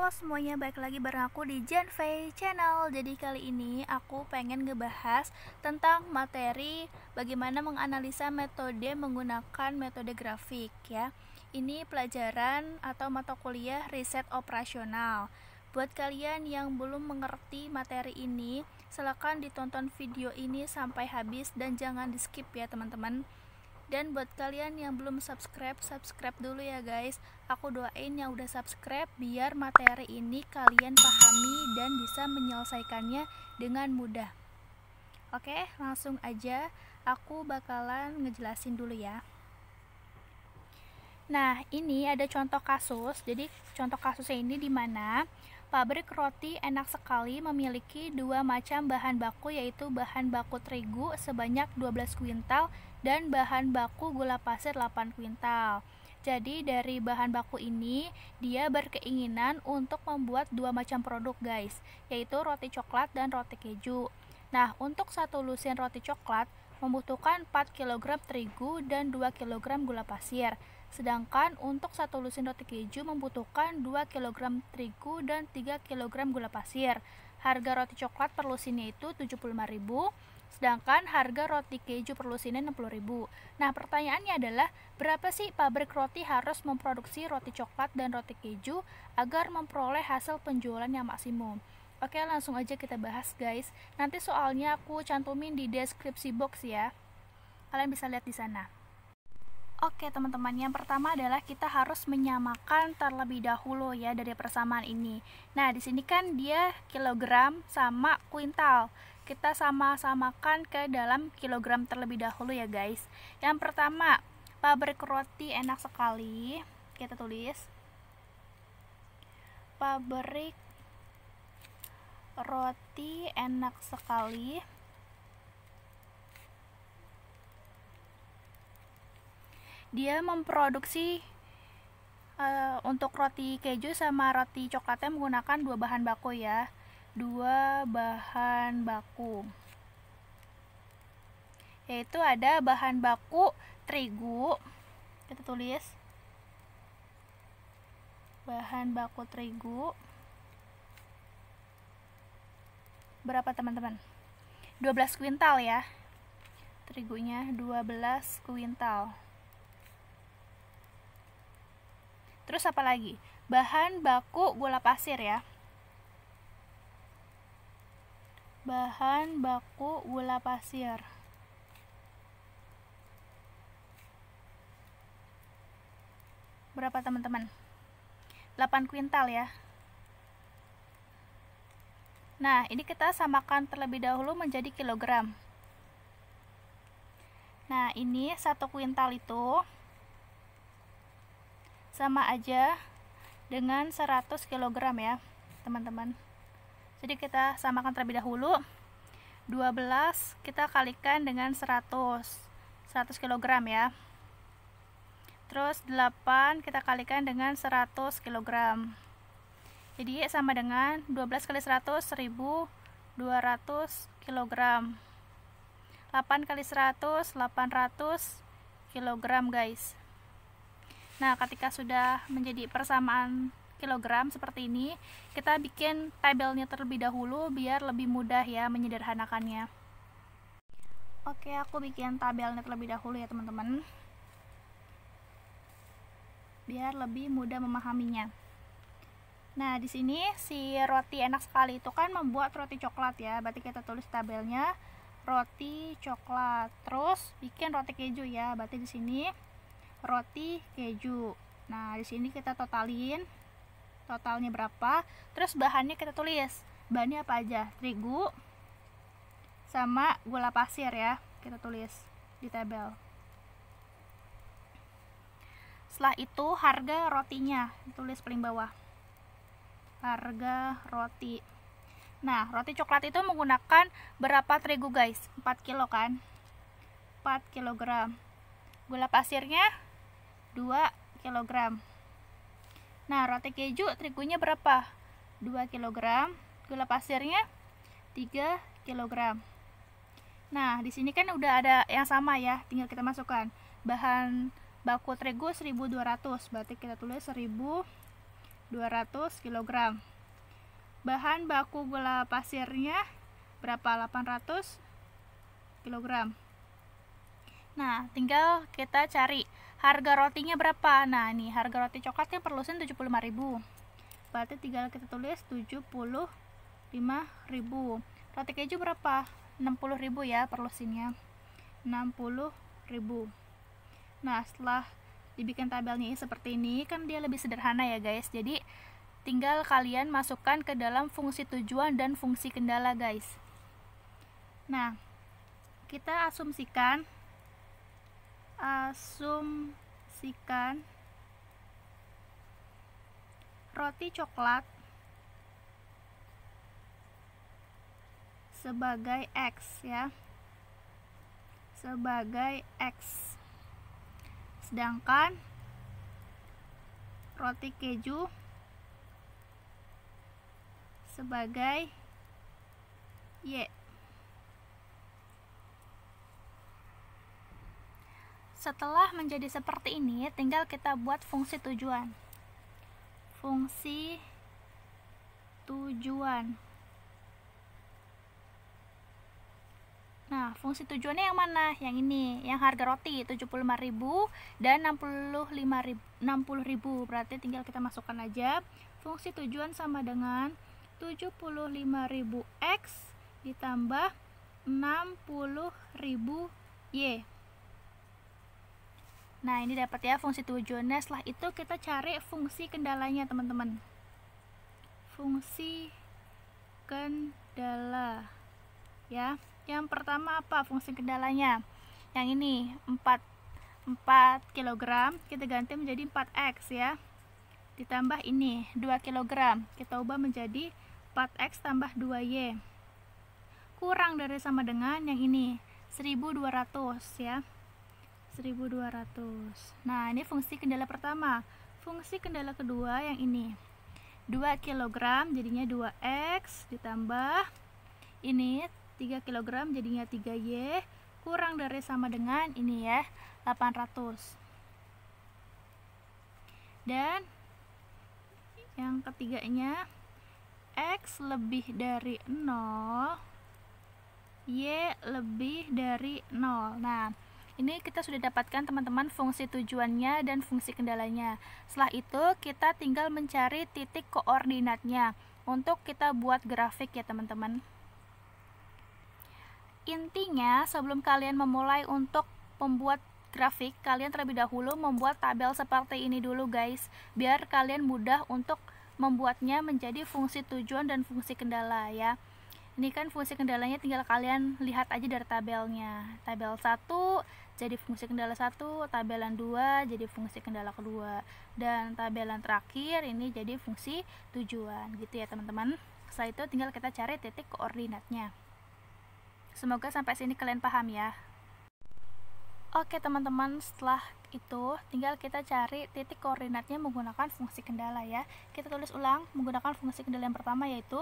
Halo semuanya, balik lagi bareng aku di Janfei Channel. Jadi kali ini aku pengen ngebahas tentang materi bagaimana menganalisa metode menggunakan metode grafik ya. Ini pelajaran atau mata kuliah riset operasional. Buat kalian yang belum mengerti materi ini, silakan ditonton video ini sampai habis dan jangan di skip ya teman-teman. Dan buat kalian yang belum subscribe dulu ya guys. Aku doain yang udah subscribe biar materi ini kalian pahami dan bisa menyelesaikannya dengan mudah. Oke, langsung aja aku bakalan ngejelasin dulu ya. Nah, ini ada contoh kasus. Jadi contoh kasusnya ini dimana pabrik roti Enak Sekali memiliki dua macam bahan baku, yaitu bahan baku terigu sebanyak 12 kuintal dan bahan baku gula pasir 8 kuintal. Jadi dari bahan baku ini dia berkeinginan untuk membuat dua macam produk guys, yaitu roti coklat dan roti keju. Nah, untuk satu lusin roti coklat membutuhkan 4 kg terigu dan 2 kg gula pasir. Sedangkan untuk satu lusin roti keju membutuhkan 2 kg terigu dan 3 kg gula pasir. Harga roti coklat per lusinnya itu 75.000, sedangkan harga roti keju per lusinnya 60.000. Nah, pertanyaannya adalah berapa sih pabrik roti harus memproduksi roti coklat dan roti keju agar memperoleh hasil penjualan yang maksimum? Oke, langsung aja kita bahas guys. Nanti soalnya aku cantumin di deskripsi box ya. Kalian bisa lihat di sana. Oke teman-teman, yang pertama adalah kita harus menyamakan terlebih dahulu ya dari persamaan ini. Nah, di sini kan dia kilogram sama kuintal. Kita sama-samakan ke dalam kilogram terlebih dahulu ya guys. Yang pertama, pabrik roti Enak Sekali. Kita tulis pabrik roti Enak Sekali dia memproduksi untuk roti keju sama roti coklatnya menggunakan dua bahan baku ya, dua bahan baku, yaitu ada bahan baku terigu. Kita tulis bahan baku terigu berapa teman-teman? 12 kuintal ya, terigunya 12 kuintal. Terus apa lagi? Bahan baku gula pasir ya. Bahan baku gula pasir. Berapa teman-teman? 8 kuintal ya. Nah, ini kita samakan terlebih dahulu menjadi kilogram. Nah, ini 1 kuintal itu sama aja dengan 100 kg ya teman-teman. Jadi kita samakan terlebih dahulu. 12 kita kalikan dengan 100 kg ya. Terus 8 kita kalikan dengan 100 kg. Jadi sama dengan 12 kali 100 1200 kg. 8 kali 100 800 kg guys. Nah, ketika sudah menjadi persamaan kilogram seperti ini, kita bikin tabelnya terlebih dahulu biar lebih mudah ya menyederhanakannya. Oke, aku bikin tabelnya terlebih dahulu ya teman-teman, biar lebih mudah memahaminya. Nah, di sini si roti Enak Sekali itu kan membuat roti coklat ya, berarti kita tulis tabelnya roti coklat. Terus bikin roti keju ya, berarti di sini roti keju. Nah, di sini kita totalin totalnya berapa. Terus bahannya kita tulis. Bahannya apa aja? Terigu sama gula pasir ya. Kita tulis di tabel. Setelah itu harga rotinya tulis paling bawah. Harga roti. Nah, roti coklat itu menggunakan berapa terigu guys? 4 kilo kan? 4 kg. Gula pasirnya 2 kg. Nah, roti keju terigunya berapa? 2 kg. Gula pasirnya 3 kg. Nah, di sini kan udah ada yang sama ya, tinggal kita masukkan. Bahan baku terigu 1200, berarti kita tulis 1200 200 kg. Bahan baku gula pasirnya berapa? 800 kg. Nah, tinggal kita cari harga rotinya berapa. Nah, nih harga roti coklatnya per lusin 75.000. Berarti tinggal kita tulis 75.000. Roti keju berapa? 60.000 ya per lusinnya. 60.000. Nah, setelah dibikin tabelnya seperti ini, kan dia lebih sederhana ya guys. Jadi tinggal kalian masukkan ke dalam fungsi tujuan dan fungsi kendala guys. Nah, kita asumsikan roti coklat sebagai X ya, sebagai X, sedangkan roti keju sebagai Y. Setelah menjadi seperti ini, tinggal kita buat fungsi tujuan. Fungsi tujuan. Nah, fungsi tujuannya yang mana? Yang ini, yang harga roti 75.000 dan 60.000. Berarti tinggal kita masukkan aja. Fungsi tujuan sama dengan 75.000 X ditambah 60.000 Y. Nah, ini dapat ya fungsi tujuannya. Setelah itu kita cari fungsi kendalanya, teman-teman. Fungsi kendala. Ya. Yang pertama apa fungsi kendalanya? Yang ini 4 kg kita ganti menjadi 4X ya. Ditambah ini 2 kg. Kita ubah menjadi 4X tambah 2Y. Kurang dari sama dengan yang ini 1.200 ya. 1.200. Nah, ini fungsi kendala pertama. Fungsi kendala kedua yang ini 2 kg jadinya 2X ditambah ini 3 kg jadinya 3Y, kurang dari sama dengan ini ya 800. Dan yang ketiganya X lebih dari 0, Y lebih dari 0. Nah, ini kita sudah dapatkan teman-teman fungsi tujuannya dan fungsi kendalanya. Setelah itu kita tinggal mencari titik koordinatnya untuk kita buat grafik ya teman-teman. Intinya sebelum kalian memulai untuk membuat grafik, kalian terlebih dahulu membuat tabel seperti ini dulu guys, biar kalian mudah untuk membuatnya menjadi fungsi tujuan dan fungsi kendala ya. Ini kan fungsi kendalanya tinggal kalian lihat aja dari tabelnya. Tabel 1 jadi fungsi kendala 1, tabelan 2 jadi fungsi kendala kedua, dan tabelan terakhir ini jadi fungsi tujuan gitu ya teman-teman. Setelah itu tinggal kita cari titik koordinatnya. Semoga sampai sini kalian paham ya. Oke teman-teman, setelah itu tinggal kita cari titik koordinatnya menggunakan fungsi kendala ya. Kita tulis ulang menggunakan fungsi kendala yang pertama, yaitu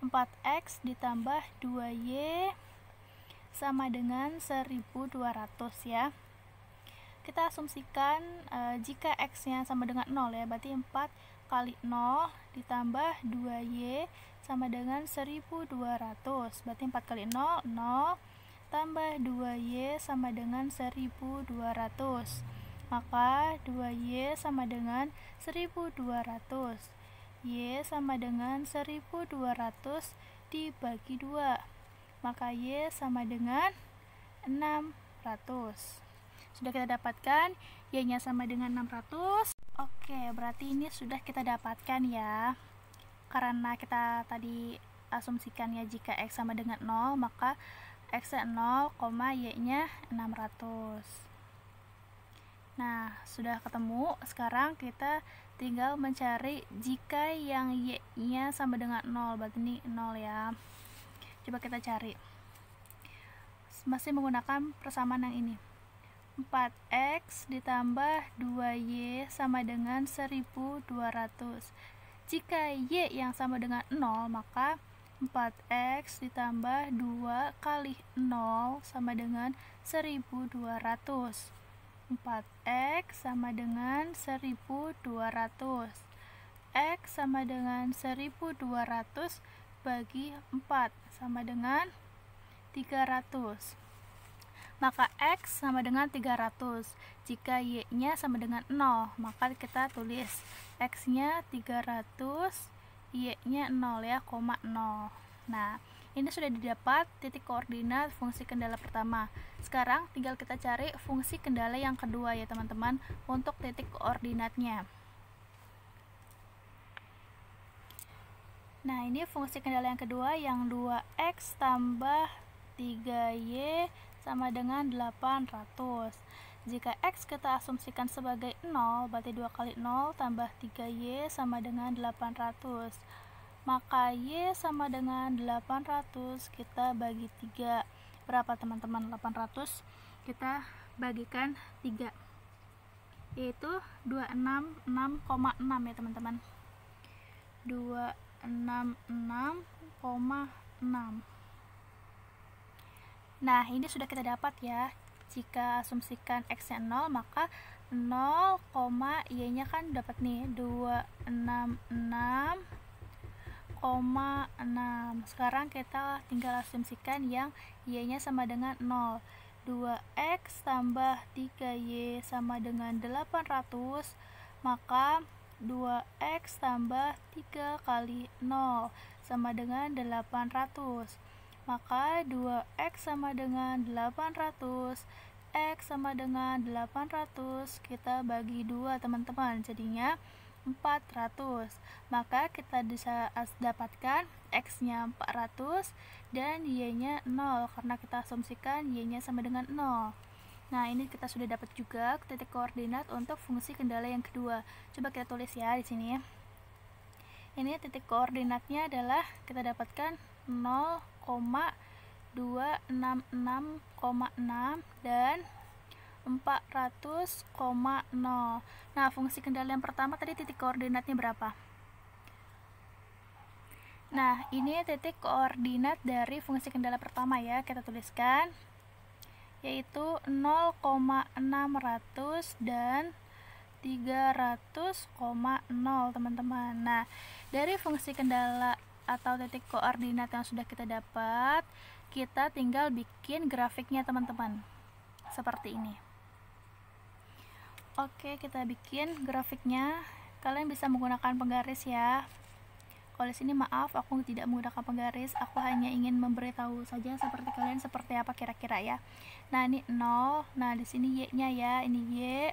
4X ditambah 2Y sama dengan 1.200 ya. Kita asumsikan jika X nya sama dengan 0 ya, berarti 4 kali 0 ditambah 2Y sama dengan 1.200. Berarti 4 kali 0, 0 tambah 2Y sama dengan 1.200. Maka 2Y sama dengan 1.200. Y sama dengan 1.200 dibagi 2. Maka Y sama dengan 600. Sudah kita dapatkan Y-nya sama dengan 600. Oke, berarti ini sudah kita dapatkan ya. Karena kita tadi asumsikan ya jika X sama dengan 0, maka X-nya 0, Y-nya 600. Nah, sudah ketemu. Sekarang kita tinggal mencari jika yang Y-nya sama dengan 0, berarti ini 0 ya. Coba kita cari. Masih menggunakan persamaan yang ini. 4X ditambah 2Y sama dengan 1.200. Jika Y yang sama dengan 0, maka 4X ditambah 2 kali 0 sama dengan 1.200. 4X sama dengan 1.200. X sama dengan 1200 bagi 4 sama dengan 300. Maka X sama dengan 300. Jika Y-nya sama dengan 0, maka kita tulis X-nya 300, Y-nya 0 ya, 0. Nah, ini sudah didapat titik koordinat fungsi kendala pertama. Sekarang tinggal kita cari fungsi kendala yang kedua ya teman-teman, untuk titik koordinatnya. Nah, ini fungsi kendala yang kedua yang 2x tambah 3y sama dengan 800. Jika x kita asumsikan sebagai 0, berarti 2 kali 0 tambah 3y sama dengan 800. Maka y sama dengan 800 kita bagi 3. Berapa teman-teman? 800 kita bagikan 3, yaitu 266,6 ya teman-teman. 266,6. Nah, ini sudah kita dapat ya. Jika asumsikan x-nya 0, maka 0, y-nya kan dapat nih 266,6. Sekarang kita tinggal asumsikan yang y-nya sama dengan 0. 2x tambah 3y sama dengan 800, maka 2x tambah 3 kali 0 sama dengan 800. Maka 2x sama dengan 800, x sama dengan 800 kita bagi 2 teman-teman, jadinya 400. Maka kita bisa dapatkan x-nya 400 dan y-nya 0 karena kita asumsikan y-nya sama dengan 0. Nah, ini kita sudah dapat juga titik koordinat untuk fungsi kendala yang kedua. Coba kita tulis ya di sini. Ini titik koordinatnya adalah kita dapatkan 0,266,6 dan 400,0. Nah, fungsi kendala yang pertama tadi titik koordinatnya berapa? Nah, ini titik koordinat dari fungsi kendala pertama ya, kita tuliskan, yaitu 0,600 dan 300,0 teman-teman. Nah, dari fungsi kendala atau titik koordinat yang sudah kita dapat, kita tinggal bikin grafiknya teman-teman, seperti ini. Oke, kita bikin grafiknya. Kalian bisa menggunakan penggaris ya. Kalau di sini maaf, aku tidak menggunakan penggaris, aku hanya ingin memberitahu saja seperti kalian seperti apa kira-kira ya. Nah, ini 0. Nah, di sini y-nya ya, ini y,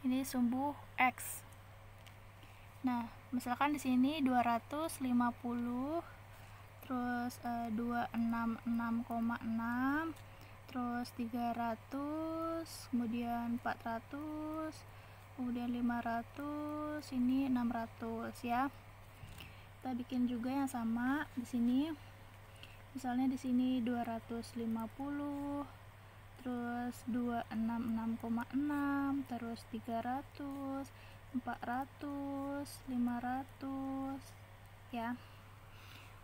ini sumbu x. Nah, misalkan di sini 250, terus 266,6, terus 300, kemudian 400, kemudian 500, ini 600 ya. Kita bikin juga yang sama di sini. Misalnya di sini 250, terus 266,6, terus 300, 400, 500 ya.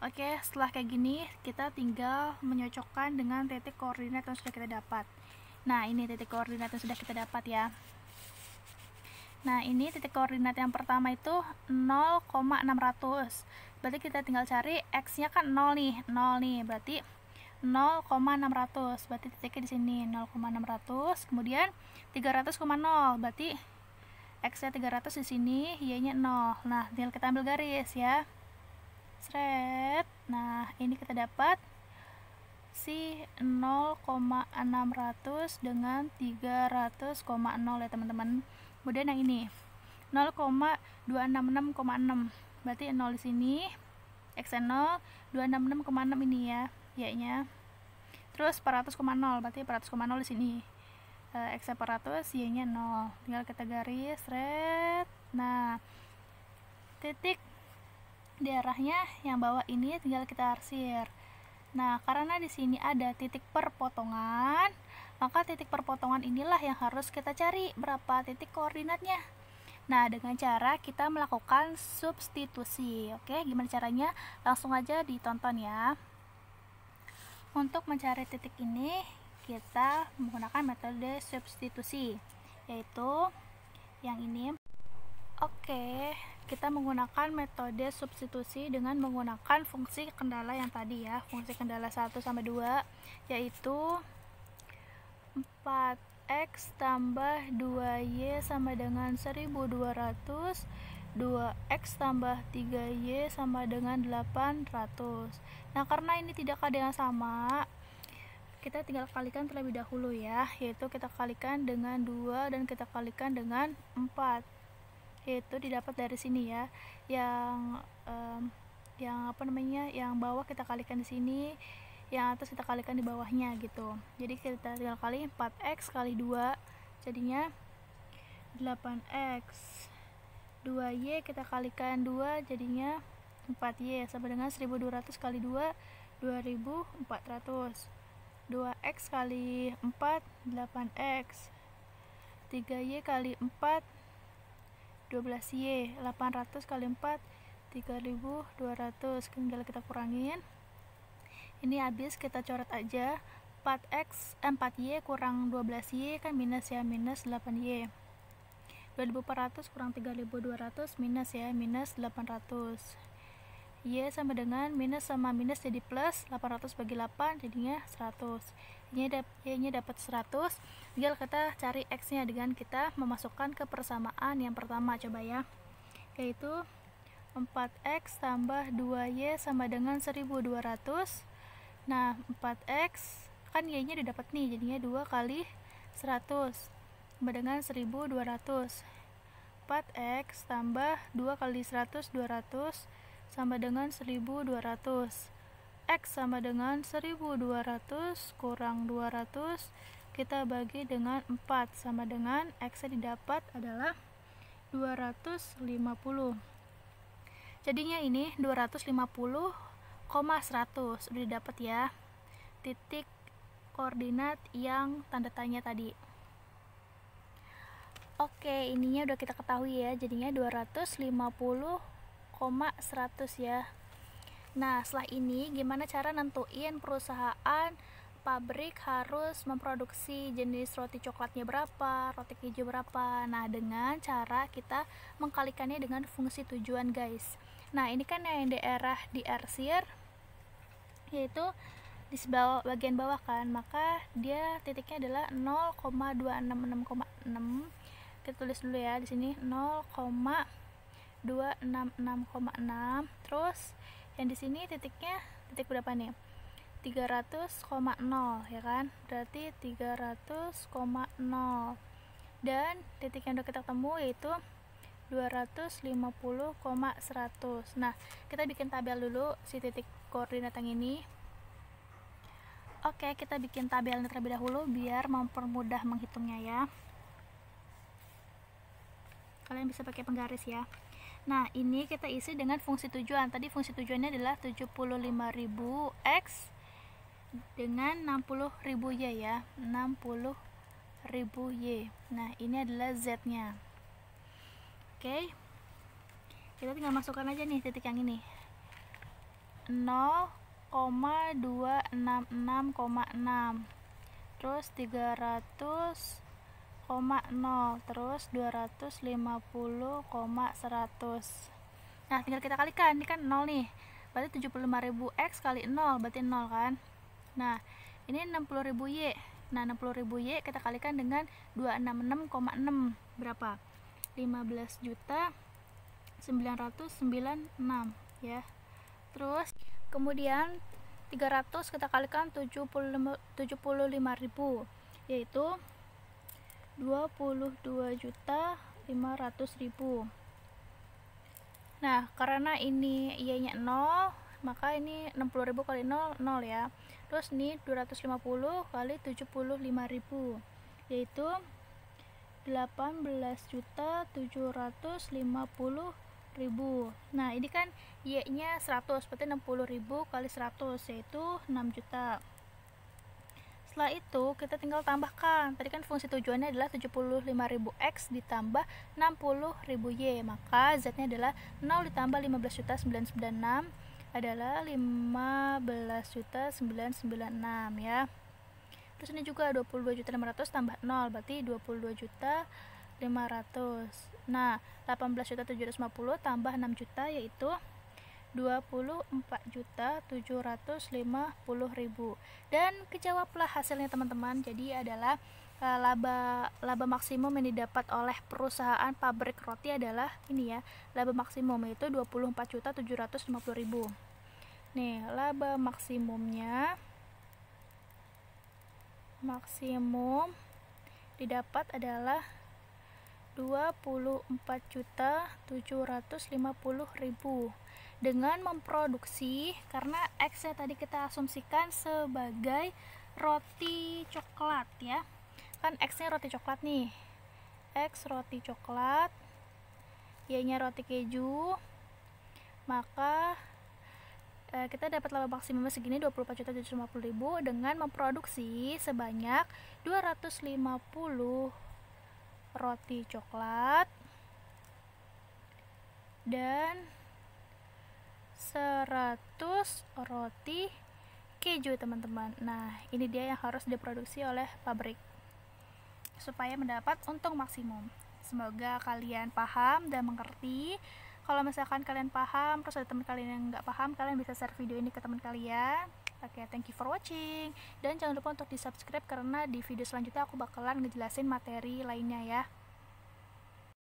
Oke, setelah kayak gini kita tinggal menyocokkan dengan titik koordinat yang sudah kita dapat. Nah, ini titik koordinat yang sudah kita dapat ya. Nah, ini titik koordinat yang pertama itu 0,600. Berarti kita tinggal cari x-nya kan 0 nih, 0 nih. Berarti 0,600. Berarti titiknya di sini 0,600. Kemudian 300,0. Berarti x-nya 300 di sini, y-nya 0. Nah, tinggal kita ambil garis ya. Sret. Nah, ini kita dapat si 0,600 dengan 300,0 ya teman-teman. Kemudian yang ini 0,266,6. Berarti 0 di sini, x-nya 0, 266,6 ini ya, y-nya. Terus 400,0, berarti 400,0 di sini. X-nya 400, y-nya 0. Tinggal kita garis, red. Nah, titik di arahnya yang bawah ini tinggal kita arsir. Nah, karena di sini ada titik perpotongan, maka titik perpotongan inilah yang harus kita cari berapa titik koordinatnya. Nah, dengan cara kita melakukan substitusi. Oke, gimana caranya? Langsung aja ditonton ya. Untuk mencari titik ini, kita menggunakan metode substitusi, yaitu yang ini. Oke, kita menggunakan metode substitusi dengan menggunakan fungsi kendala yang tadi ya, fungsi kendala 1 sampai 2, yaitu 4x tambah 2y sama dengan 1200, 2x tambah 3y sama dengan 800. Nah, karena ini tidak ada yang sama, kita tinggal kalikan terlebih dahulu ya, yaitu kita kalikan dengan 2 dan kita kalikan dengan 4, yaitu didapat dari sini ya, yang yang bawah kita kalikan di sini, yang atas kita kalikan di bawahnya gitu. Jadi kita tinggal kali 4x kali 2 jadinya 8x, 2y kita kalikan 2 jadinya 4y sama dengan 1200 kali 2 2400, 2x kali 4 8x, 3y kali 4 12y, 800 kali 4 3200. Tinggal kita kurangin, ini habis kita coret aja. 4y kurang 12y kan minus ya, minus 8y. 2400 kurang 3200 minus ya, minus 800. Y sama dengan minus sama minus jadi plus, 800 bagi 8 jadinya 100. Y-nya dapat 100. Tinggal kita cari x-nya dengan kita memasukkan ke persamaan yang pertama, coba ya, yaitu 4x tambah 2y sama dengan 1200. Nah, 4x kan y-nya didapat nih, jadinya 2 kali 100 sama dengan 1200. 4x tambah 2 kali 100 200 sama dengan 1200. X sama dengan 1200 kurang 200 kita bagi dengan 4 sama dengan x yang didapat adalah 250. Jadinya ini 250,100 udah didapat ya, titik koordinat yang tanda tanya tadi. Oke, ininya udah kita ketahui ya, jadinya 250,100 ya. Nah, setelah ini gimana cara nentuin perusahaan pabrik harus memproduksi jenis roti coklatnya berapa, roti keju berapa. Nah, dengan cara kita mengkalikannya dengan fungsi tujuan, guys. Nah, ini kan yang daerah diarsir, yaitu di bagian bawah kan, maka dia titiknya adalah 0,266,6. Kita tulis dulu ya di sini 0,266,6. Terus yang di sini titiknya titik berapa nih? 300,0 ya kan? Berarti 300,0. Dan titik yang udah kita temu yaitu 250,100. Nah, kita bikin tabel dulu si titik koordinat yang ini. Oke, kita bikin tabelnya terlebih dahulu biar mempermudah menghitungnya ya. Kalian bisa pakai penggaris ya. Nah, ini kita isi dengan fungsi tujuan. Tadi fungsi tujuannya adalah 75.000x dengan 60.000y ya, 60.000y. Nah, ini adalah z-nya. Oke, kita tinggal masukkan aja nih titik yang ini, 0,266,6, terus 300,0, terus 250,100. Nah, tinggal kita kalikan, ini kan 0 nih, berarti 75.000x kali 0 berarti 0 kan. Nah, ini 60.000y. Nah, 60.000y kita kalikan dengan 266,6 berapa? 15.996 ya. Terus kemudian 300 kita kalikan 75.000 yaitu 22.500.000. Nah, karena ini y-nya 0, maka ini 60.000 kali 0 0 ya. Terus ini 250 kali 75.000 yaitu 18.750.000. Nah, ini kan y-nya 100, berarti 60.000 kali 100 yaitu 6 juta. Setelah itu kita tinggal tambahkan. Tadi kan fungsi tujuannya adalah 75.000x ditambah 60.000y, maka z-nya adalah 0 ditambah 15.996 adalah 15.996 ya. Terus ini juga 22.500 tambah 0 berarti 22.500. Nah, 18.750 tambah 6 juta yaitu 24.750.000. Dan kejawablah hasilnya teman-teman. Jadi adalah laba maksimum yang didapat oleh perusahaan pabrik roti adalah ini ya, laba maksimum yaitu 24.750.000. Nih, laba maksimum didapat adalah 24.750.000 dengan memproduksi, karena X-nya tadi kita asumsikan sebagai roti coklat ya. Kan X-nya roti coklat nih. X roti coklat, Y-nya roti keju. Maka kita dapat laba maksimumnya segini 24.750.000 dengan memproduksi sebanyak 250 roti coklat dan 100 roti keju teman-teman. Nah, ini dia yang harus diproduksi oleh pabrik supaya mendapat untung maksimum. Semoga kalian paham dan mengerti. Kalau misalkan kalian paham, terus ada teman kalian yang nggak paham, kalian bisa share video ini ke teman kalian. Oke, thank you for watching. Dan jangan lupa untuk di subscribe karena di video selanjutnya aku bakalan ngejelasin materi lainnya ya.